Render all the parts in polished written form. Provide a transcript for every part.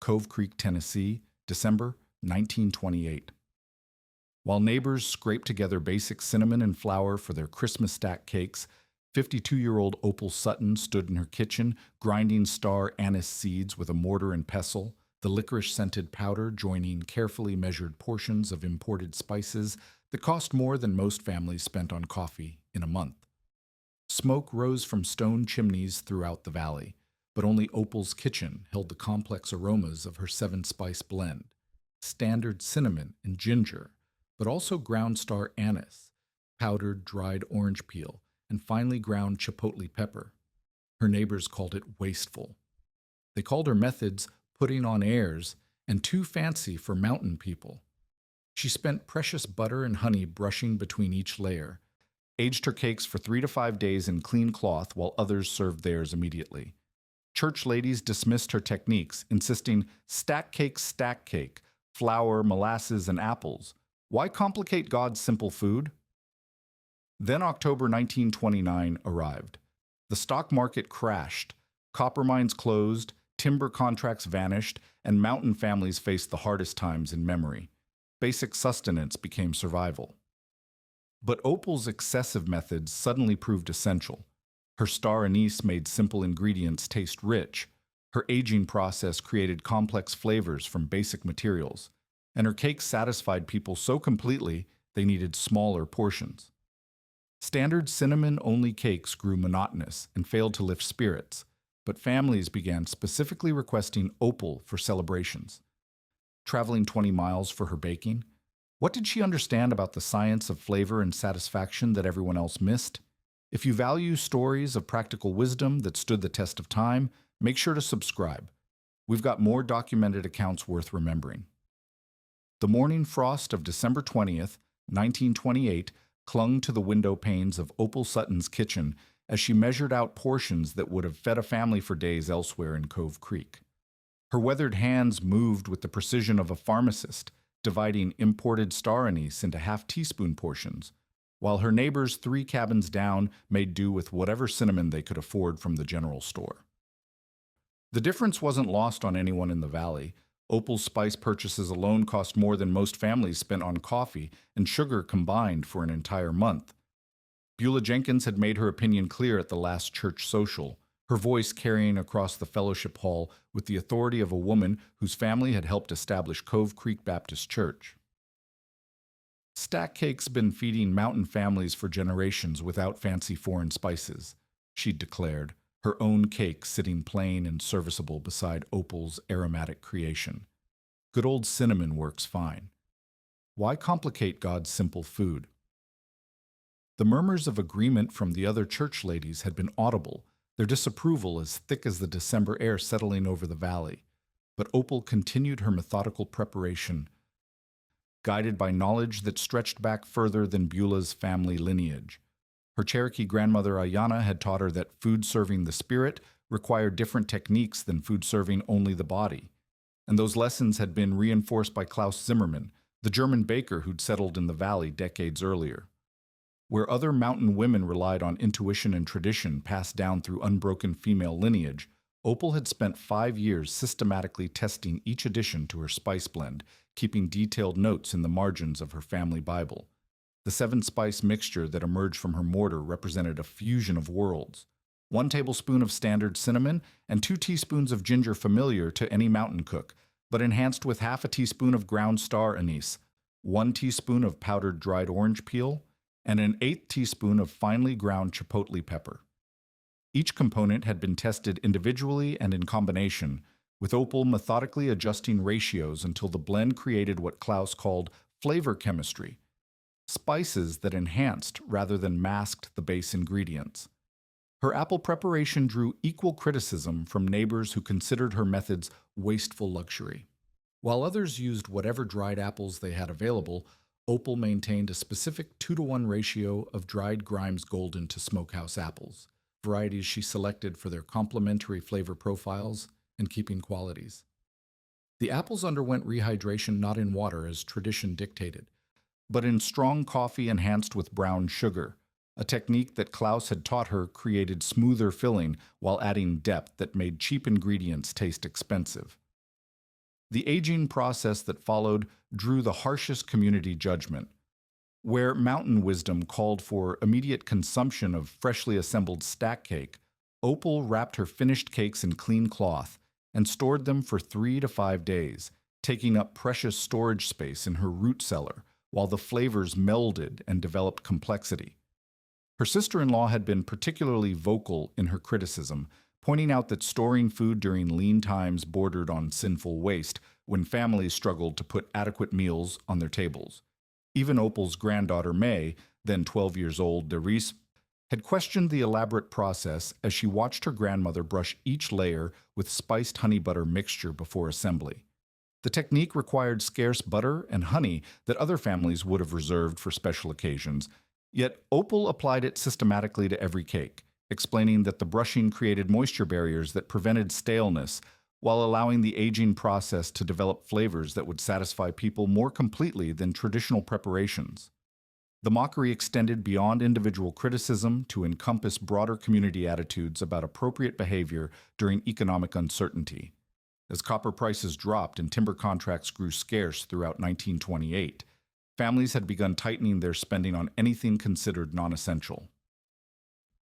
Cove Creek, Tennessee, December 1928. While neighbors scraped together basic cinnamon and flour for their Christmas stack cakes, 52-year-old Opal Sutton stood in her kitchen, grinding star anise seeds with a mortar and pestle, the licorice-scented powder joining carefully measured portions of imported spices that cost more than most families spent on coffee in a month. Smoke rose from stone chimneys throughout the valley, but only Opal's kitchen held the complex aromas of her seven-spice blend: standard cinnamon and ginger, but also ground star anise, powdered dried orange peel, and finely ground chipotle pepper. Her neighbors called it wasteful. They called her methods putting on airs and too fancy for mountain people. She spent precious butter and honey brushing between each layer, aged her cakes for 3 to 5 days in clean cloth while others served theirs immediately. Church ladies dismissed her techniques, insisting, stack cake, flour, molasses, and apples. Why complicate God's simple food? Then October 1929 arrived. The stock market crashed, copper mines closed, timber contracts vanished, and mountain families faced the hardest times in memory. Basic sustenance became survival. But Opal's excessive methods suddenly proved essential. Her star anise made simple ingredients taste rich. Her aging process created complex flavors from basic materials. And her cakes satisfied people so completely they needed smaller portions. Standard cinnamon-only cakes grew monotonous and failed to lift spirits, but families began specifically requesting Opal for celebrations. Traveling 20 miles for her baking? What did she understand about the science of flavor and satisfaction that everyone else missed? If you value stories of practical wisdom that stood the test of time, make sure to subscribe. We've got more documented accounts worth remembering. The morning frost of December 20th, 1928, clung to the window panes of Opal Sutton's kitchen as she measured out portions that would have fed a family for days elsewhere in Cove Creek. Her weathered hands moved with the precision of a pharmacist, dividing imported star anise into half-teaspoon portions, while her neighbors 3 cabins down made do with whatever cinnamon they could afford from the general store. The difference wasn't lost on anyone in the valley. Opal's spice purchases alone cost more than most families spent on coffee and sugar combined for an entire month. Beulah Jenkins had made her opinion clear at the last church social, her voice carrying across the fellowship hall with the authority of a woman whose family had helped establish Cove Creek Baptist Church. Stack Cake's been feeding mountain families for generations without fancy foreign spices, she'd declared, her own cake sitting plain and serviceable beside Opal's aromatic creation. Good old cinnamon works fine. Why complicate God's simple food? The murmurs of agreement from the other church ladies had been audible, their disapproval as thick as the December air settling over the valley. But Opal continued her methodical preparation, guided by knowledge that stretched back further than Beulah's family lineage. Her Cherokee grandmother Ayanna had taught her that food serving the spirit required different techniques than food serving only the body. And those lessons had been reinforced by Klaus Zimmermann, the German baker who'd settled in the valley decades earlier. Where other mountain women relied on intuition and tradition passed down through unbroken female lineage, Opal had spent 5 years systematically testing each addition to her spice blend, keeping detailed notes in the margins of her family Bible. The 7-spice mixture that emerged from her mortar represented a fusion of worlds. 1 tablespoon of standard cinnamon and 2 teaspoons of ginger familiar to any mountain cook, but enhanced with half a teaspoon of ground star anise, 1 teaspoon of powdered dried orange peel, and an 1/8 teaspoon of finely ground chipotle pepper. Each component had been tested individually and in combination, with Opal methodically adjusting ratios until the blend created what Klaus called flavor chemistry, spices that enhanced rather than masked the base ingredients. Her apple preparation drew equal criticism from neighbors who considered her methods wasteful luxury. While others used whatever dried apples they had available, Opal maintained a specific 2-to-1 ratio of dried Grimes Golden to Smokehouse apples, varieties she selected for their complementary flavor profiles and keeping qualities. The apples underwent rehydration not in water as tradition dictated, but in strong coffee enhanced with brown sugar. A technique that Klaus had taught her created smoother filling while adding depth that made cheap ingredients taste expensive. The aging process that followed drew the harshest community judgment. Where mountain wisdom called for immediate consumption of freshly assembled stack cake, Opal wrapped her finished cakes in clean cloth and stored them for 3 to 5 days, taking up precious storage space in her root cellar while the flavors melded and developed complexity. Her sister-in-law had been particularly vocal in her criticism, pointing out that storing food during lean times bordered on sinful waste when families struggled to put adequate meals on their tables. Even Opal's granddaughter May, then 12 years old, Derice, had questioned the elaborate process as she watched her grandmother brush each layer with spiced honey butter mixture before assembly. The technique required scarce butter and honey that other families would have reserved for special occasions, yet Opal applied it systematically to every cake, explaining that the brushing created moisture barriers that prevented staleness while allowing the aging process to develop flavors that would satisfy people more completely than traditional preparations. The mockery extended beyond individual criticism to encompass broader community attitudes about appropriate behavior during economic uncertainty. As copper prices dropped and timber contracts grew scarce throughout 1928, families had begun tightening their spending on anything considered non-essential.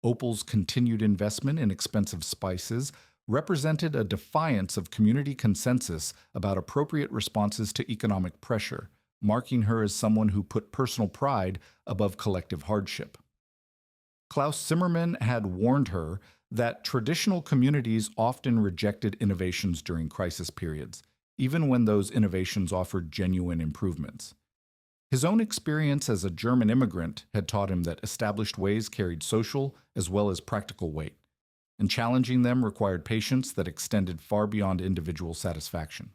Opal's continued investment in expensive spices represented a defiance of community consensus about appropriate responses to economic pressure, marking her as someone who put personal pride above collective hardship. Klaus Zimmermann had warned her that traditional communities often rejected innovations during crisis periods, even when those innovations offered genuine improvements. His own experience as a German immigrant had taught him that established ways carried social as well as practical weight, and challenging them required patience that extended far beyond individual satisfaction.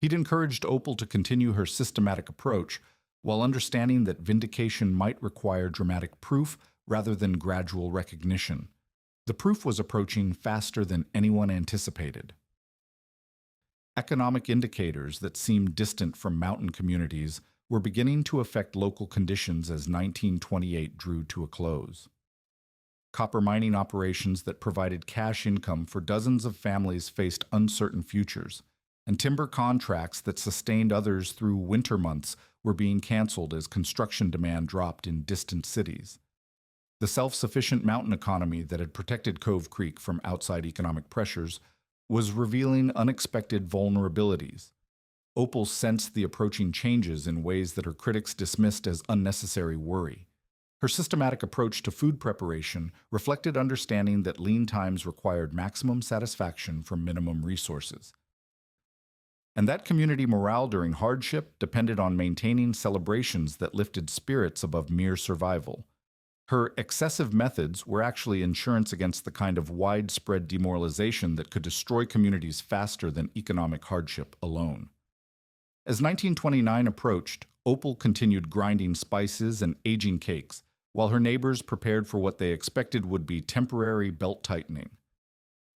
He'd encouraged Opal to continue her systematic approach, while understanding that vindication might require dramatic proof rather than gradual recognition. The proof was approaching faster than anyone anticipated. Economic indicators that seemed distant from mountain communities were beginning to affect local conditions as 1928 drew to a close. Copper mining operations that provided cash income for dozens of families faced uncertain futures, and timber contracts that sustained others through winter months were being canceled as construction demand dropped in distant cities. The self-sufficient mountain economy that had protected Cove Creek from outside economic pressures was revealing unexpected vulnerabilities. Opal sensed the approaching changes in ways that her critics dismissed as unnecessary worry. Her systematic approach to food preparation reflected understanding that lean times required maximum satisfaction from minimum resources, and that community morale during hardship depended on maintaining celebrations that lifted spirits above mere survival. Her excessive methods were actually insurance against the kind of widespread demoralization that could destroy communities faster than economic hardship alone. As 1929 approached, Opal continued grinding spices and aging cakes, while her neighbors prepared for what they expected would be temporary belt-tightening.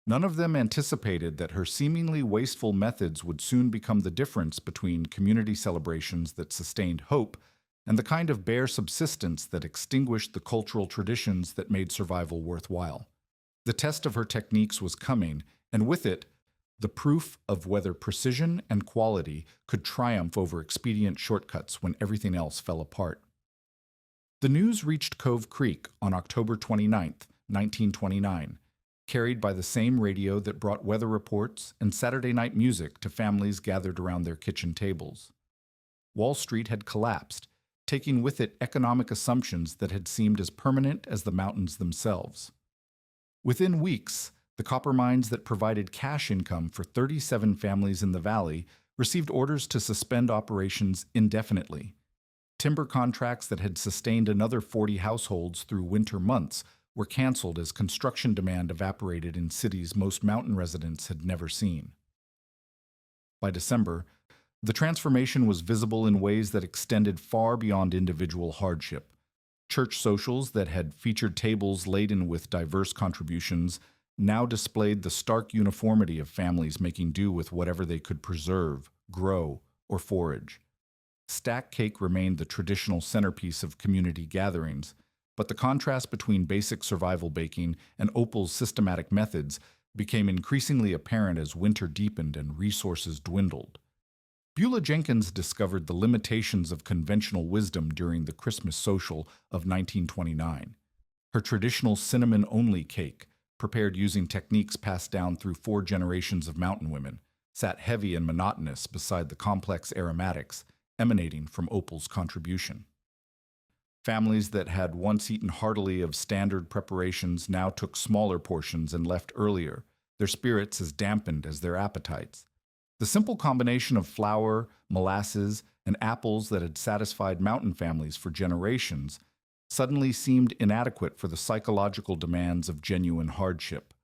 None of them anticipated that her seemingly wasteful methods would soon become the difference between community celebrations that sustained hope and the kind of bare subsistence that extinguished the cultural traditions that made survival worthwhile. The test of her techniques was coming, and with it, the proof of whether precision and quality could triumph over expedient shortcuts when everything else fell apart. The news reached Cove Creek on October 29, 1929, carried by the same radio that brought weather reports and Saturday night music to families gathered around their kitchen tables. Wall Street had collapsed, taking with it economic assumptions that had seemed as permanent as the mountains themselves. Within weeks, the copper mines that provided cash income for 37 families in the valley received orders to suspend operations indefinitely. Timber contracts that had sustained another 40 households through winter months were canceled as construction demand evaporated in cities most mountain residents had never seen. By December, the transformation was visible in ways that extended far beyond individual hardship. Church socials that had featured tables laden with diverse contributions now displayed the stark uniformity of families making do with whatever they could preserve, grow, or forage. Stack cake remained the traditional centerpiece of community gatherings, but the contrast between basic survival baking and Opal's systematic methods became increasingly apparent as winter deepened and resources dwindled. Beulah Jenkins discovered the limitations of conventional wisdom during the Christmas social of 1929. Her traditional cinnamon-only cake, prepared using techniques passed down through 4 generations of mountain women, sat heavy and monotonous beside the complex aromatics emanating from Opal's contribution. Families that had once eaten heartily of standard preparations now took smaller portions and left earlier, their spirits as dampened as their appetites. The simple combination of flour, molasses, and apples that had satisfied mountain families for generations suddenly seemed inadequate for the psychological demands of genuine hardship.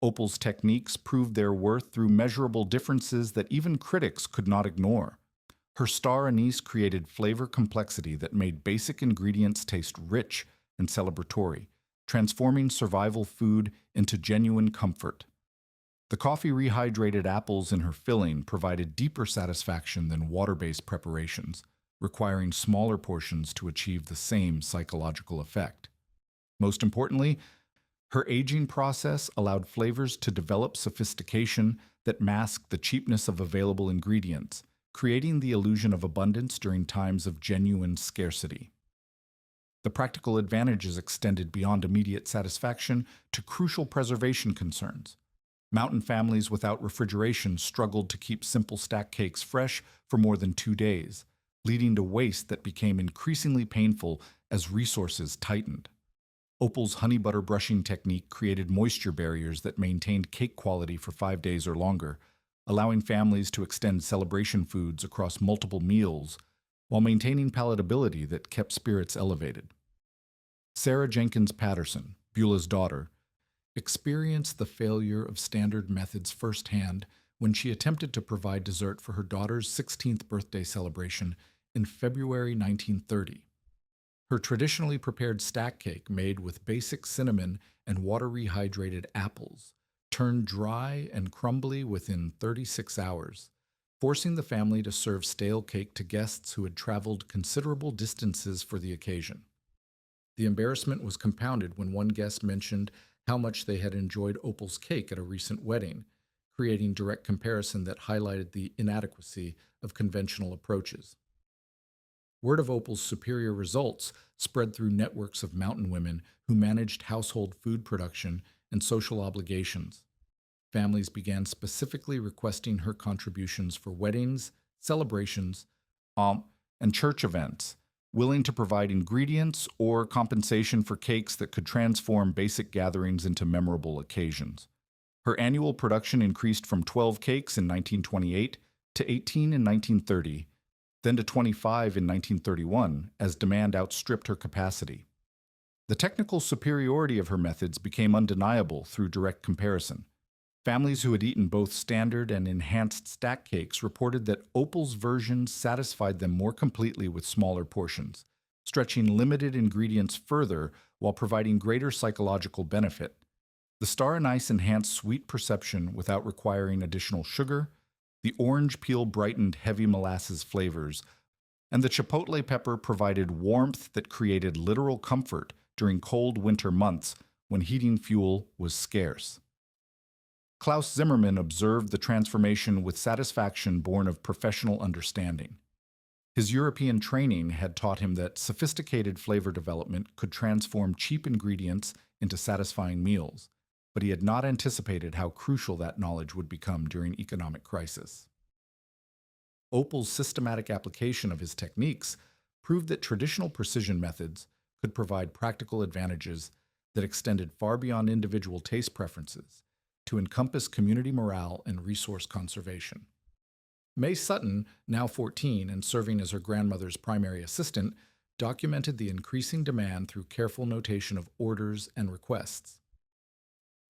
Opal's techniques proved their worth through measurable differences that even critics could not ignore. Her star anise created flavor complexity that made basic ingredients taste rich and celebratory, transforming survival food into genuine comfort. The coffee rehydrated apples in her filling provided deeper satisfaction than water-based preparations, requiring smaller portions to achieve the same psychological effect. Most importantly, her aging process allowed flavors to develop sophistication that masked the cheapness of available ingredients, creating the illusion of abundance during times of genuine scarcity. The practical advantages extended beyond immediate satisfaction to crucial preservation concerns. Mountain families without refrigeration struggled to keep simple stack cakes fresh for more than 2 days, leading to waste that became increasingly painful as resources tightened. Opal's honey butter brushing technique created moisture barriers that maintained cake quality for 5 days or longer, allowing families to extend celebration foods across multiple meals while maintaining palatability that kept spirits elevated. Sarah Jenkins Patterson, Beulah's daughter, experienced the failure of standard methods firsthand when she attempted to provide dessert for her daughter's 16th birthday celebration in February 1930. Her traditionally prepared stack cake, made with basic cinnamon and water-rehydrated apples, turned dry and crumbly within 36 hours, forcing the family to serve stale cake to guests who had traveled considerable distances for the occasion. The embarrassment was compounded when one guest mentioned how much they had enjoyed Opal's cake at a recent wedding, creating direct comparison that highlighted the inadequacy of conventional approaches. Word of Opal's superior results spread through networks of mountain women who managed household food production and social obligations. Families began specifically requesting her contributions for weddings, celebrations, and church events, willing to provide ingredients or compensation for cakes that could transform basic gatherings into memorable occasions. Her annual production increased from 12 cakes in 1928 to 18 in 1930, then to 25 in 1931 as demand outstripped her capacity. The technical superiority of her methods became undeniable through direct comparison. Families who had eaten both standard and enhanced stack cakes reported that Opal's version satisfied them more completely with smaller portions, stretching limited ingredients further while providing greater psychological benefit. The star anise enhanced sweet perception without requiring additional sugar, the orange peel brightened heavy molasses flavors, and the chipotle pepper provided warmth that created literal comfort during cold winter months when heating fuel was scarce. Klaus Zimmermann observed the transformation with satisfaction born of professional understanding. His European training had taught him that sophisticated flavor development could transform cheap ingredients into satisfying meals, but he had not anticipated how crucial that knowledge would become during economic crisis. Opal's systematic application of his techniques proved that traditional precision methods could provide practical advantages that extended far beyond individual taste preferences to encompass community morale and resource conservation. May Sutton, now 14 and serving as her grandmother's primary assistant, documented the increasing demand through careful notation of orders and requests.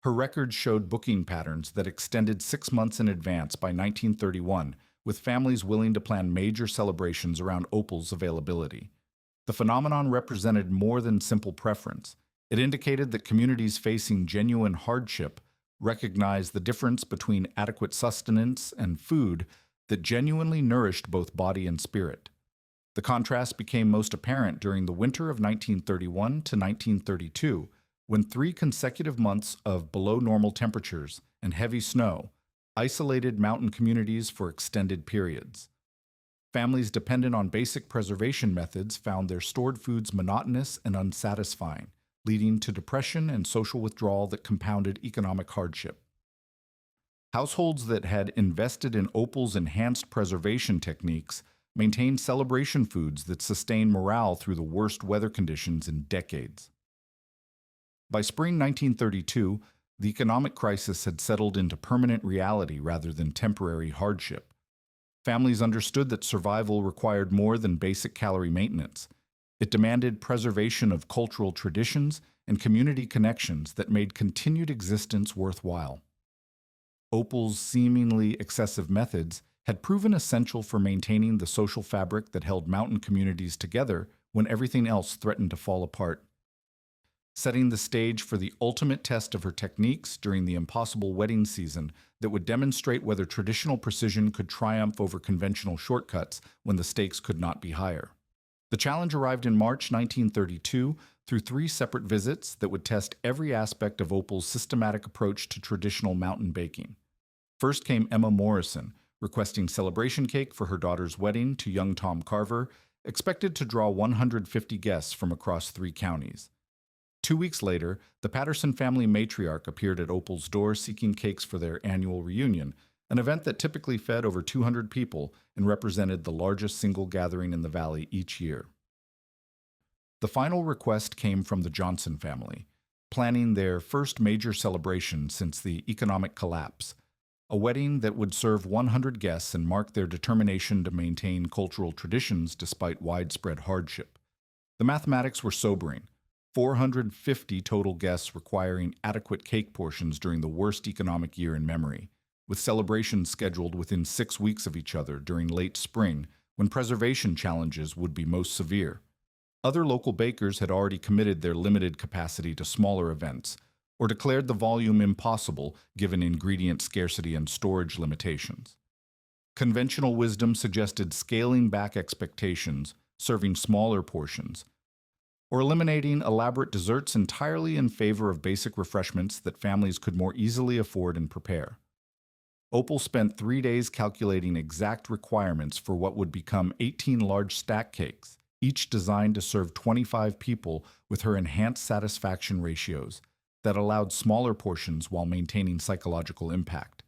Her records showed booking patterns that extended 6 months in advance by 1931, with families willing to plan major celebrations around Opal's availability. The phenomenon represented more than simple preference. It indicated that communities facing genuine hardship recognized the difference between adequate sustenance and food that genuinely nourished both body and spirit. The contrast became most apparent during the winter of 1931 to 1932, when 3 consecutive months of below normal temperatures and heavy snow isolated mountain communities for extended periods. Families dependent on basic preservation methods found their stored foods monotonous and unsatisfying, leading to depression and social withdrawal that compounded economic hardship. Households that had invested in Opal's enhanced preservation techniques maintained celebration foods that sustained morale through the worst weather conditions in decades. By spring 1932, the economic crisis had settled into permanent reality rather than temporary hardship. Families understood that survival required more than basic calorie maintenance. It demanded preservation of cultural traditions and community connections that made continued existence worthwhile. Opal's seemingly excessive methods had proven essential for maintaining the social fabric that held mountain communities together when everything else threatened to fall apart. Setting the stage for the ultimate test of her techniques during the impossible wedding season that would demonstrate whether traditional precision could triumph over conventional shortcuts when the stakes could not be higher. The challenge arrived in March 1932 through 3 separate visits that would test every aspect of Opal's systematic approach to traditional mountain baking. First came Emma Morrison, requesting celebration cake for her daughter's wedding to young Tom Carver, expected to draw 150 guests from across 3 counties. 2 weeks later, the Patterson family matriarch appeared at Opal's door seeking cakes for their annual reunion, an event that typically fed over 200 people and represented the largest single gathering in the valley each year. The final request came from the Johnson family, planning their first major celebration since the economic collapse, a wedding that would serve 100 guests and mark their determination to maintain cultural traditions despite widespread hardship. The mathematics were sobering. 450 total guests requiring adequate cake portions during the worst economic year in memory, with celebrations scheduled within 6 weeks of each other during late spring when preservation challenges would be most severe. Other local bakers had already committed their limited capacity to smaller events, or declared the volume impossible given ingredient scarcity and storage limitations. Conventional wisdom suggested scaling back expectations, serving smaller portions, or eliminating elaborate desserts entirely in favor of basic refreshments that families could more easily afford and prepare. Opal spent 3 days calculating exact requirements for what would become 18 large stack cakes, each designed to serve 25 people with her enhanced satisfaction ratios that allowed smaller portions while maintaining psychological impact.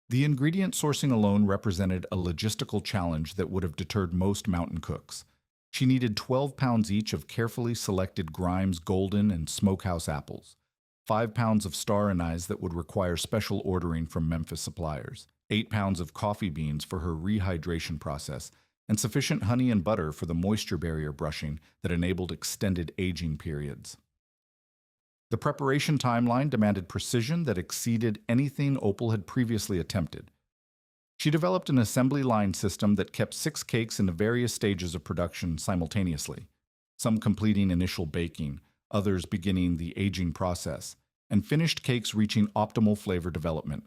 The ingredient sourcing alone represented a logistical challenge that would have deterred most mountain cooks. She needed 12 pounds each of carefully selected Grimes Golden and Smokehouse apples, 5 pounds of star anise that would require special ordering from Memphis suppliers, 8 pounds of coffee beans for her rehydration process, and sufficient honey and butter for the moisture barrier brushing that enabled extended aging periods. The preparation timeline demanded precision that exceeded anything Opal had previously attempted. She developed an assembly line system that kept 6 cakes into various stages of production simultaneously, some completing initial baking, others beginning the aging process, and finished cakes reaching optimal flavor development.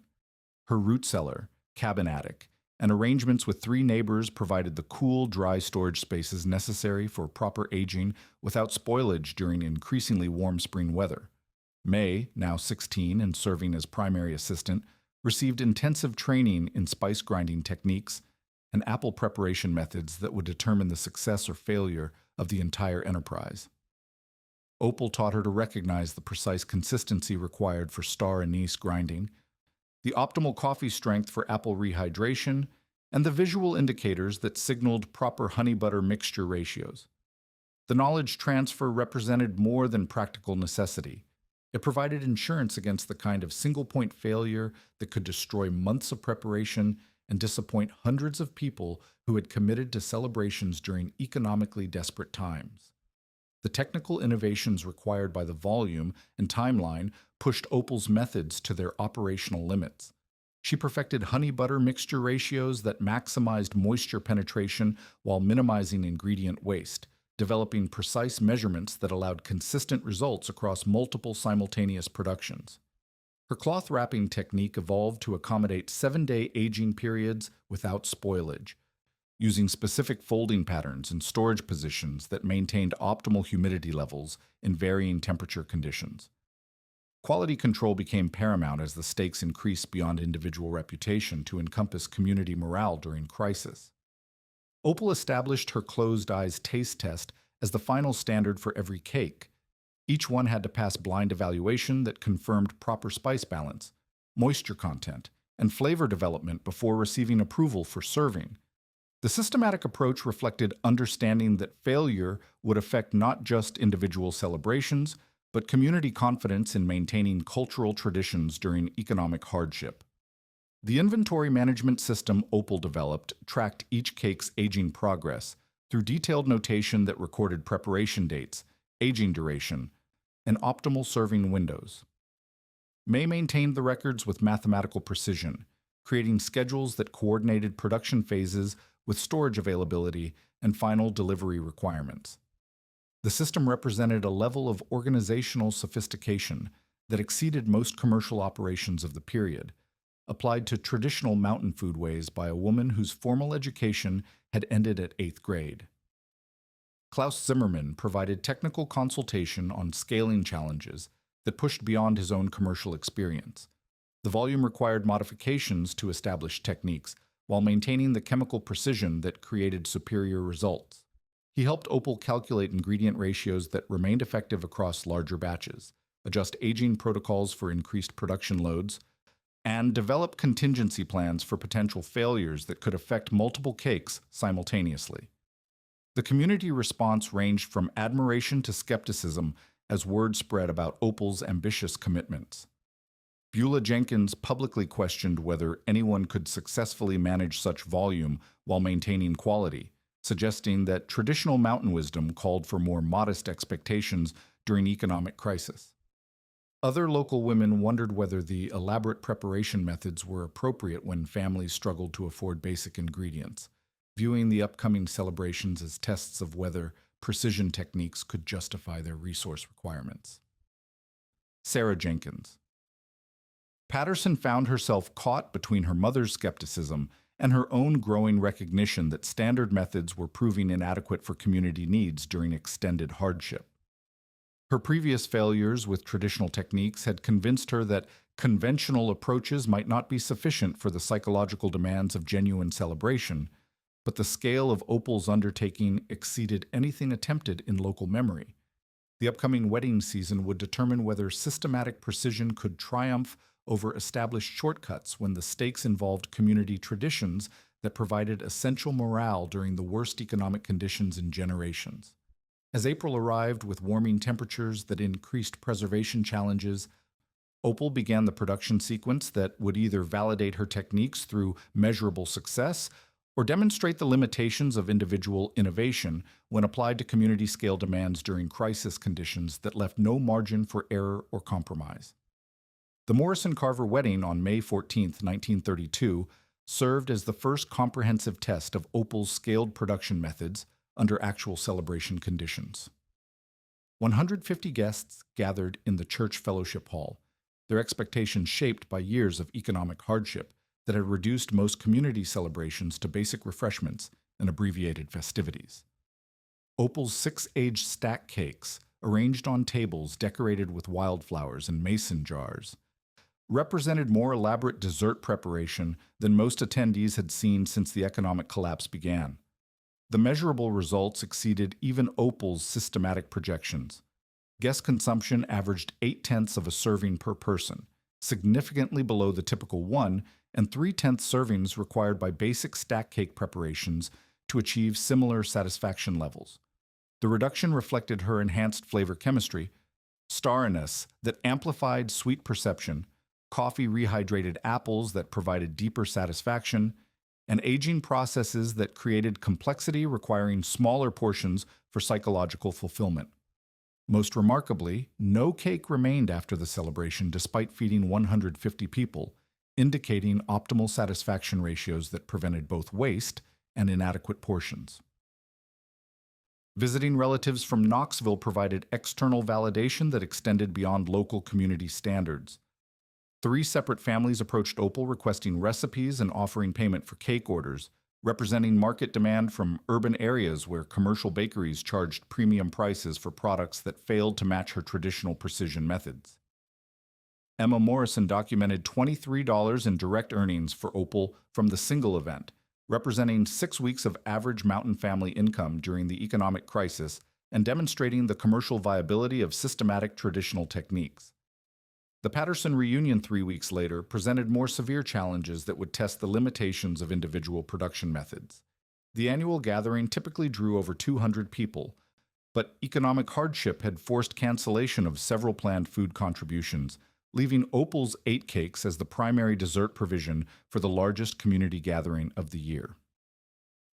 Her root cellar, cabin attic, and arrangements with 3 neighbors provided the cool, dry storage spaces necessary for proper aging without spoilage during increasingly warm spring weather. May, now 16 and serving as primary assistant, received intensive training in spice grinding techniques and apple preparation methods that would determine the success or failure of the entire enterprise. Opal taught her to recognize the precise consistency required for star anise grinding, the optimal coffee strength for apple rehydration, and the visual indicators that signaled proper honey-butter mixture ratios. The knowledge transfer represented more than practical necessity. It provided insurance against the kind of single-point failure that could destroy months of preparation and disappoint hundreds of people who had committed to celebrations during economically desperate times. The technical innovations required by the volume and timeline pushed Opal's methods to their operational limits. She perfected honey-butter mixture ratios that maximized moisture penetration while minimizing ingredient waste, developing precise measurements that allowed consistent results across multiple simultaneous productions. Her cloth wrapping technique evolved to accommodate 7-day aging periods without spoilage, using specific folding patterns and storage positions that maintained optimal humidity levels in varying temperature conditions. Quality control became paramount as the stakes increased beyond individual reputation to encompass community morale during crisis. Opal established her closed eyes taste test as the final standard for every cake. Each one had to pass blind evaluation that confirmed proper spice balance, moisture content, and flavor development before receiving approval for serving. The systematic approach reflected understanding that failure would affect not just individual celebrations, but community confidence in maintaining cultural traditions during economic hardship. The inventory management system Opal developed tracked each cake's aging progress through detailed notation that recorded preparation dates, aging duration, and optimal serving windows. May maintained the records with mathematical precision, creating schedules that coordinated production phases with storage availability and final delivery requirements. The system represented a level of organizational sophistication that exceeded most commercial operations of the period, applied to traditional mountain foodways by a woman whose formal education had ended at 8th grade. Klaus Zimmermann provided technical consultation on scaling challenges that pushed beyond his own commercial experience. The volume required modifications to establish techniques while maintaining the chemical precision that created superior results. He helped Opal calculate ingredient ratios that remained effective across larger batches, adjust aging protocols for increased production loads, and develop contingency plans for potential failures that could affect multiple cakes simultaneously. The community response ranged from admiration to skepticism as word spread about Opal's ambitious commitments. Beulah Jenkins publicly questioned whether anyone could successfully manage such volume while maintaining quality, suggesting that traditional mountain wisdom called for more modest expectations during economic crisis. Other local women wondered whether the elaborate preparation methods were appropriate when families struggled to afford basic ingredients, viewing the upcoming celebrations as tests of whether precision techniques could justify their resource requirements. Sarah Jenkins. Patterson found herself caught between her mother's skepticism and her own growing recognition that standard methods were proving inadequate for community needs during extended hardship. Her previous failures with traditional techniques had convinced her that conventional approaches might not be sufficient for the psychological demands of genuine celebration, but the scale of Opal's undertaking exceeded anything attempted in local memory. The upcoming wedding season would determine whether systematic precision could triumph over established shortcuts when the stakes involved community traditions that provided essential morale during the worst economic conditions in generations. As April arrived with warming temperatures that increased preservation challenges, Opal began the production sequence that would either validate her techniques through measurable success or demonstrate the limitations of individual innovation when applied to community-scale demands during crisis conditions that left no margin for error or compromise. The Morrison Carver wedding on May 14, 1932, served as the first comprehensive test of Opal's scaled production methods under actual celebration conditions. 150 guests gathered in the church fellowship hall, their expectations shaped by years of economic hardship that had reduced most community celebrations to basic refreshments and abbreviated festivities. Opal's 6 aged stack cakes, arranged on tables decorated with wildflowers and mason jars, represented more elaborate dessert preparation than most attendees had seen since the economic collapse began. The measurable results exceeded even Opal's systematic projections. Guest consumption averaged 0.8 of a serving per person, significantly below the typical 1 and 3/10 servings required by basic stack cake preparations to achieve similar satisfaction levels. The reduction reflected her enhanced flavor chemistry, star anise that amplified sweet perception, coffee rehydrated apples that provided deeper satisfaction, and aging processes that created complexity requiring smaller portions for psychological fulfillment. Most remarkably, no cake remained after the celebration despite feeding 150 people, indicating optimal satisfaction ratios that prevented both waste and inadequate portions. Visiting relatives from Knoxville provided external validation that extended beyond local community standards. 3 separate families approached Opal requesting recipes and offering payment for cake orders, representing market demand from urban areas where commercial bakeries charged premium prices for products that failed to match her traditional precision methods. Emma Morrison documented $23 in direct earnings for Opal from the single event, representing 6 weeks of average mountain family income during the economic crisis and demonstrating the commercial viability of systematic traditional techniques. The Patterson reunion 3 weeks later presented more severe challenges that would test the limitations of individual production methods. The annual gathering typically drew over 200 people, but economic hardship had forced cancellation of several planned food contributions, leaving Opal's 8 cakes as the primary dessert provision for the largest community gathering of the year.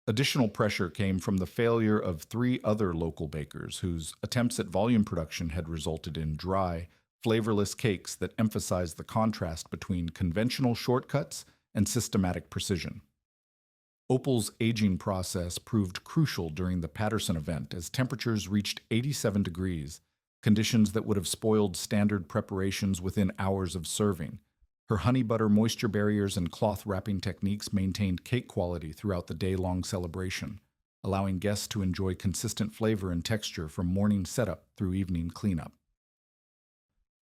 Additional pressure came from the failure of 3 other local bakers whose attempts at volume production had resulted in dry, flavorless cakes that emphasized the contrast between conventional shortcuts and systematic precision. Opal's aging process proved crucial during the Patterson event as temperatures reached 87 degrees, conditions that would have spoiled standard preparations within hours of serving. Her honey butter moisture barriers and cloth wrapping techniques maintained cake quality throughout the day-long celebration, allowing guests to enjoy consistent flavor and texture from morning setup through evening cleanup.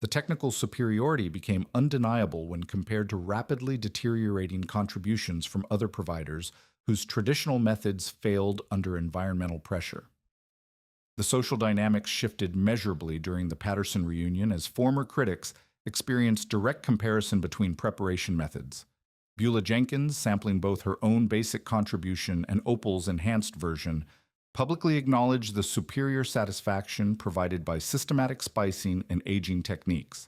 The technical superiority became undeniable when compared to rapidly deteriorating contributions from other providers whose traditional methods failed under environmental pressure. The social dynamics shifted measurably during the Patterson reunion as former critics experienced direct comparison between preparation methods. Beulah Jenkins, sampling both her own basic contribution and Opal's enhanced version, publicly acknowledged the superior satisfaction provided by systematic spicing and aging techniques.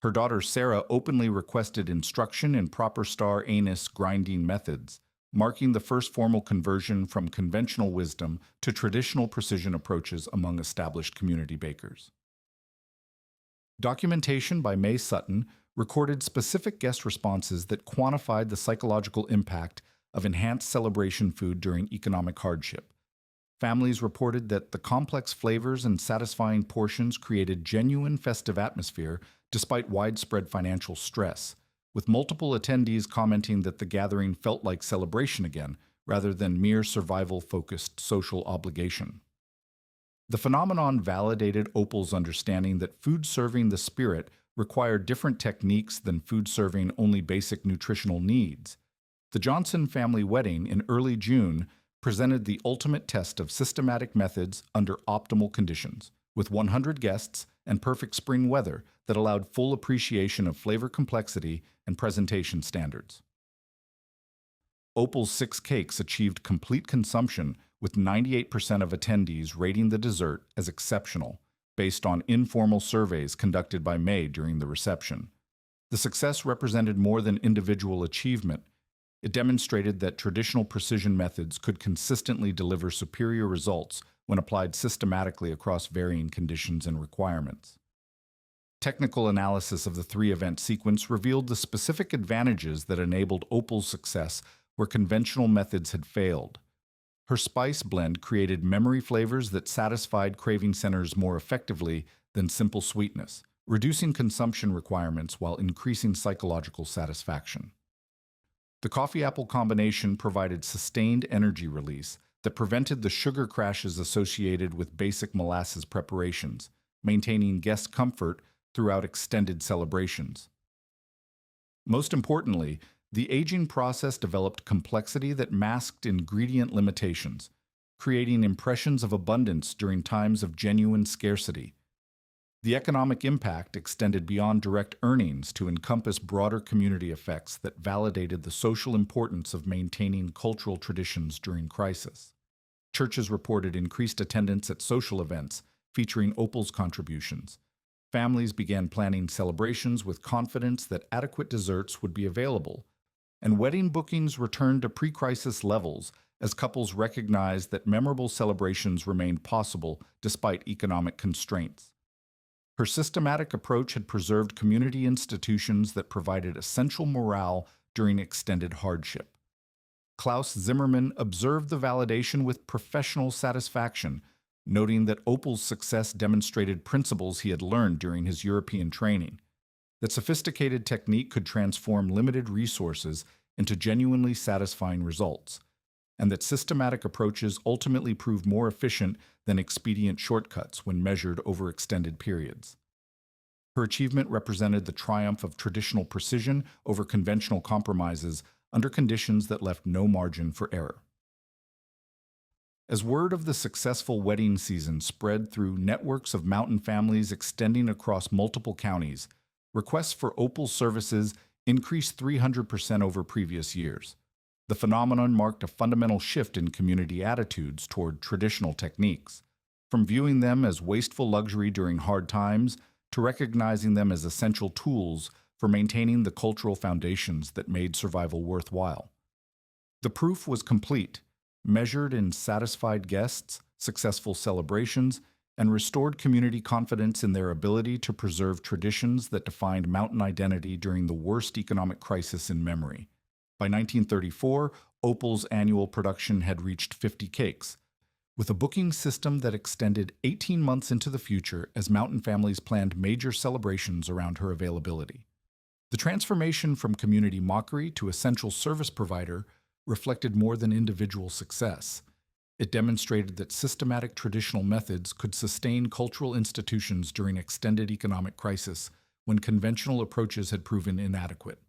Her daughter Sarah openly requested instruction in proper star anise grinding methods, marking the first formal conversion from conventional wisdom to traditional precision approaches among established community bakers. Documentation by May Sutton recorded specific guest responses that quantified the psychological impact of enhanced celebration food during economic hardship. Families reported that the complex flavors and satisfying portions created genuine festive atmosphere despite widespread financial stress, with multiple attendees commenting that the gathering felt like celebration again, rather than mere survival-focused social obligation. The phenomenon validated Opal's understanding that food serving the spirit required different techniques than food serving only basic nutritional needs. The Johnson family wedding in early June presented the ultimate test of systematic methods under optimal conditions, with 100 guests and perfect spring weather that allowed full appreciation of flavor complexity and presentation standards. Opal's 6 cakes achieved complete consumption, with 98% of attendees rating the dessert as exceptional, based on informal surveys conducted by May during the reception. The success represented more than individual achievement. It demonstrated that traditional precision methods could consistently deliver superior results when applied systematically across varying conditions and requirements. Technical analysis of the 3-event sequence revealed the specific advantages that enabled Opal's success where conventional methods had failed. Her spice blend created memory flavors that satisfied craving centers more effectively than simple sweetness, reducing consumption requirements while increasing psychological satisfaction. The coffee-apple combination provided sustained energy release that prevented the sugar crashes associated with basic molasses preparations, maintaining guest comfort throughout extended celebrations. Most importantly, the aging process developed complexity that masked ingredient limitations, creating impressions of abundance during times of genuine scarcity. The economic impact extended beyond direct earnings to encompass broader community effects that validated the social importance of maintaining cultural traditions during crisis. Churches reported increased attendance at social events featuring Opal's contributions. Families began planning celebrations with confidence that adequate desserts would be available, and wedding bookings returned to pre-crisis levels as couples recognized that memorable celebrations remained possible despite economic constraints. Her systematic approach had preserved community institutions that provided essential morale during extended hardship. Klaus Zimmerman observed the validation with professional satisfaction, noting that Opal's success demonstrated principles he had learned during his European training, that sophisticated technique could transform limited resources into genuinely satisfying results, and that systematic approaches ultimately proved more efficient than expedient shortcuts when measured over extended periods. Her achievement represented the triumph of traditional precision over conventional compromises under conditions that left no margin for error. As word of the successful wedding season spread through networks of mountain families extending across multiple counties, requests for Opal's services increased 300% over previous years. The phenomenon marked a fundamental shift in community attitudes toward traditional techniques, from viewing them as wasteful luxury during hard times to recognizing them as essential tools for maintaining the cultural foundations that made survival worthwhile. The proof was complete, measured in satisfied guests, successful celebrations, and restored community confidence in their ability to preserve traditions that defined mountain identity during the worst economic crisis in memory. By 1934, Opal's annual production had reached 50 cakes, with a booking system that extended 18 months into the future as mountain families planned major celebrations around her availability. The transformation from community mockery to essential service provider reflected more than individual success. It demonstrated that systematic traditional methods could sustain cultural institutions during extended economic crisis when conventional approaches had proven inadequate.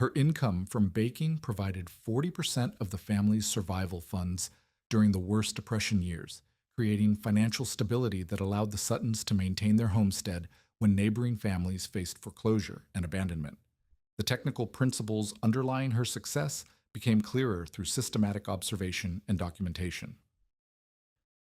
Her income from baking provided 40% of the family's survival funds during the worst Depression years, creating financial stability that allowed the Suttons to maintain their homestead when neighboring families faced foreclosure and abandonment. The technical principles underlying her success became clearer through systematic observation and documentation.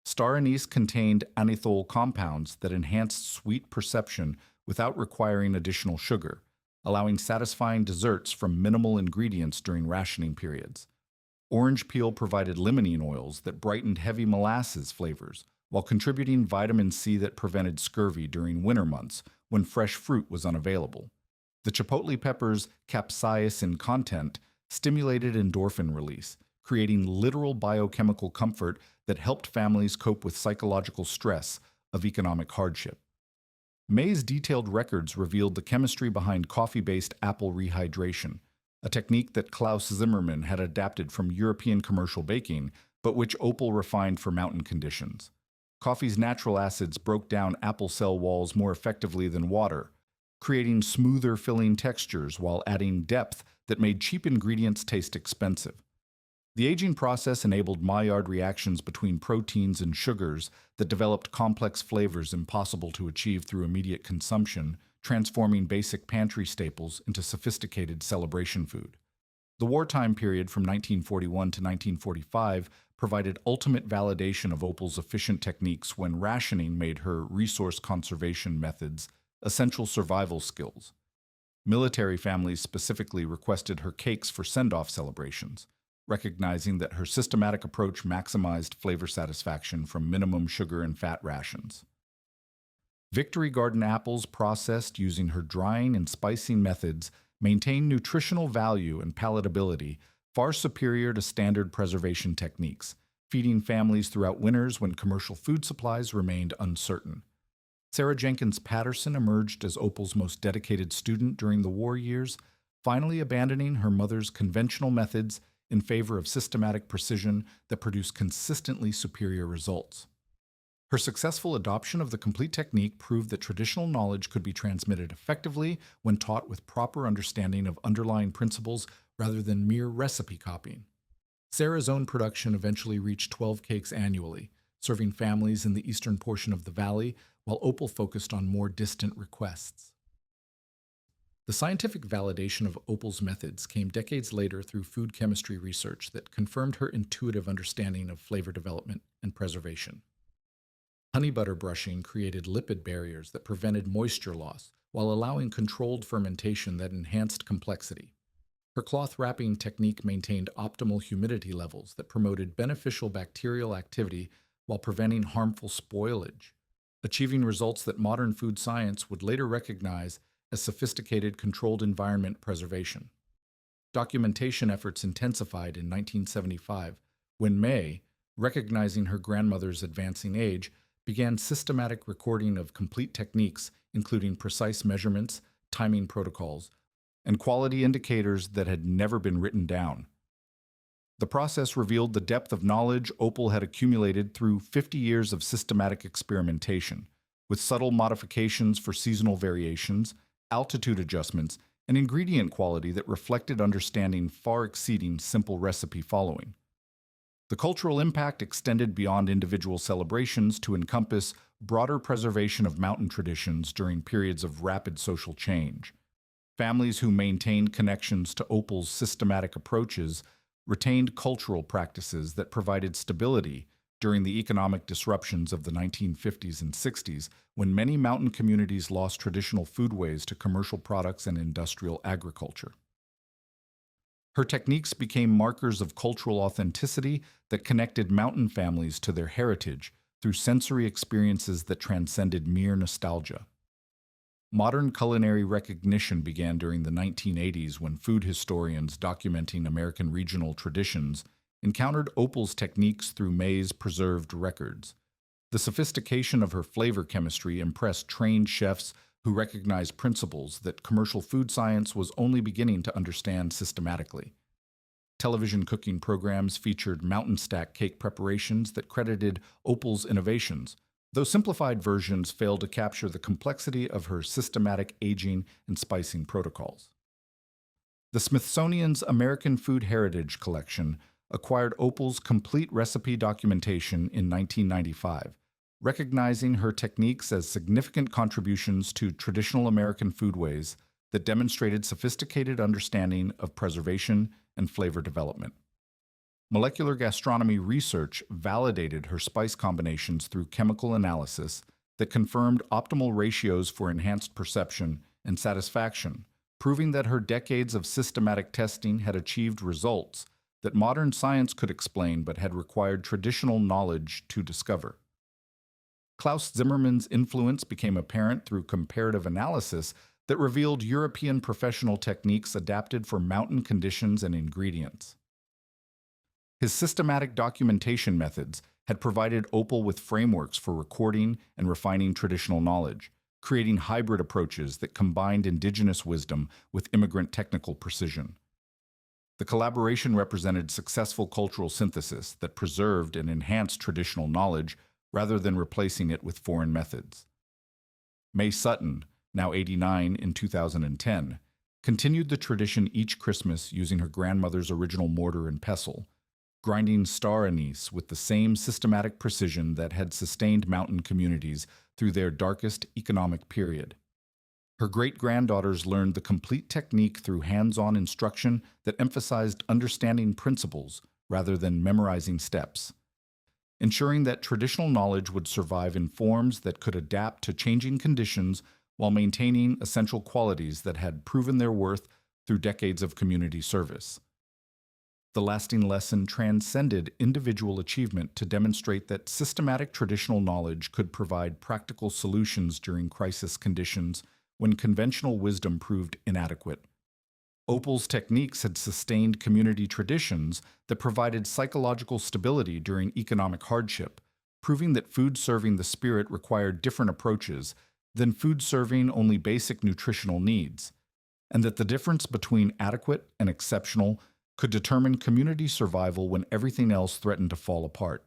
Star anise contained anethol compounds that enhanced sweet perception without requiring additional sugar, allowing satisfying desserts from minimal ingredients during rationing periods. Orange peel provided limonene oils that brightened heavy molasses flavors, while contributing vitamin C that prevented scurvy during winter months when fresh fruit was unavailable. The chipotle pepper's capsaicin content stimulated endorphin release, creating literal biochemical comfort that helped families cope with psychological stress of economic hardship. May's detailed records revealed the chemistry behind coffee-based apple rehydration, a technique that Klaus Zimmermann had adapted from European commercial baking, but which Opal refined for mountain conditions. Coffee's natural acids broke down apple cell walls more effectively than water, creating smoother filling textures while adding depth that made cheap ingredients taste expensive. The aging process enabled Maillard reactions between proteins and sugars that developed complex flavors impossible to achieve through immediate consumption, transforming basic pantry staples into sophisticated celebration food. The wartime period from 1941 to 1945 provided ultimate validation of Opal's efficient techniques when rationing made her resource conservation methods essential survival skills. Military families specifically requested her cakes for send-off celebrations, recognizing that her systematic approach maximized flavor satisfaction from minimum sugar and fat rations. Victory Garden apples processed using her drying and spicing methods maintain nutritional value and palatability far superior to standard preservation techniques, feeding families throughout winters when commercial food supplies remained uncertain. Sarah Jenkins Patterson emerged as Opal's most dedicated student during the war years, finally abandoning her mother's conventional methods in favor of systematic precision that produced consistently superior results. Her successful adoption of the complete technique proved that traditional knowledge could be transmitted effectively when taught with proper understanding of underlying principles rather than mere recipe copying. Sarah's own production eventually reached 12 cakes annually, serving families in the eastern portion of the valley, while Opal focused on more distant requests. The scientific validation of Opal's methods came decades later through food chemistry research that confirmed her intuitive understanding of flavor development and preservation. Honey butter brushing created lipid barriers that prevented moisture loss while allowing controlled fermentation that enhanced complexity. Her cloth wrapping technique maintained optimal humidity levels that promoted beneficial bacterial activity while preventing harmful spoilage, achieving results that modern food science would later recognize as sophisticated controlled environment preservation. Documentation efforts intensified in 1975 when May, recognizing her grandmother's advancing age, began systematic recording of complete techniques, including precise measurements, timing protocols, and quality indicators that had never been written down. The process revealed the depth of knowledge Opal had accumulated through 50 years of systematic experimentation, with subtle modifications for seasonal variations, altitude adjustments, and ingredient quality that reflected understanding far exceeding simple recipe following. The cultural impact extended beyond individual celebrations to encompass broader preservation of mountain traditions during periods of rapid social change. Families who maintained connections to Opal's systematic approaches retained cultural practices that provided stability during the economic disruptions of the 1950s and 60s, when many mountain communities lost traditional foodways to commercial products and industrial agriculture. Her techniques became markers of cultural authenticity that connected mountain families to their heritage through sensory experiences that transcended mere nostalgia. Modern culinary recognition began during the 1980s when food historians documenting American regional traditions encountered Opal's techniques through maize-preserved records. The sophistication of her flavor chemistry impressed trained chefs who recognized principles that commercial food science was only beginning to understand systematically. Television cooking programs featured mountain stack cake preparations that credited Opal's innovations, though simplified versions failed to capture the complexity of her systematic aging and spicing protocols. The Smithsonian's American Food Heritage Collection acquired Opal's complete recipe documentation in 1995, recognizing her techniques as significant contributions to traditional American foodways that demonstrated sophisticated understanding of preservation and flavor development. Molecular gastronomy research validated her spice combinations through chemical analysis that confirmed optimal ratios for enhanced perception and satisfaction, proving that her decades of systematic testing had achieved results that modern science could explain but had required traditional knowledge to discover. Klaus Zimmermann's influence became apparent through comparative analysis that revealed European professional techniques adapted for mountain conditions and ingredients. His systematic documentation methods had provided Opal with frameworks for recording and refining traditional knowledge, creating hybrid approaches that combined indigenous wisdom with immigrant technical precision. The collaboration represented successful cultural synthesis that preserved and enhanced traditional knowledge rather than replacing it with foreign methods. May Sutton, now 89 in 2010, continued the tradition each Christmas using her grandmother's original mortar and pestle, grinding star anise with the same systematic precision that had sustained mountain communities through their darkest economic period. Her great-granddaughters learned the complete technique through hands-on instruction that emphasized understanding principles rather than memorizing steps, ensuring that traditional knowledge would survive in forms that could adapt to changing conditions while maintaining essential qualities that had proven their worth through decades of community service. The lasting lesson transcended individual achievement to demonstrate that systematic traditional knowledge could provide practical solutions during crisis conditions when conventional wisdom proved inadequate. Opal's techniques had sustained community traditions that provided psychological stability during economic hardship, proving that food serving the spirit required different approaches than food serving only basic nutritional needs, and that the difference between adequate and exceptional could determine community survival when everything else threatened to fall apart.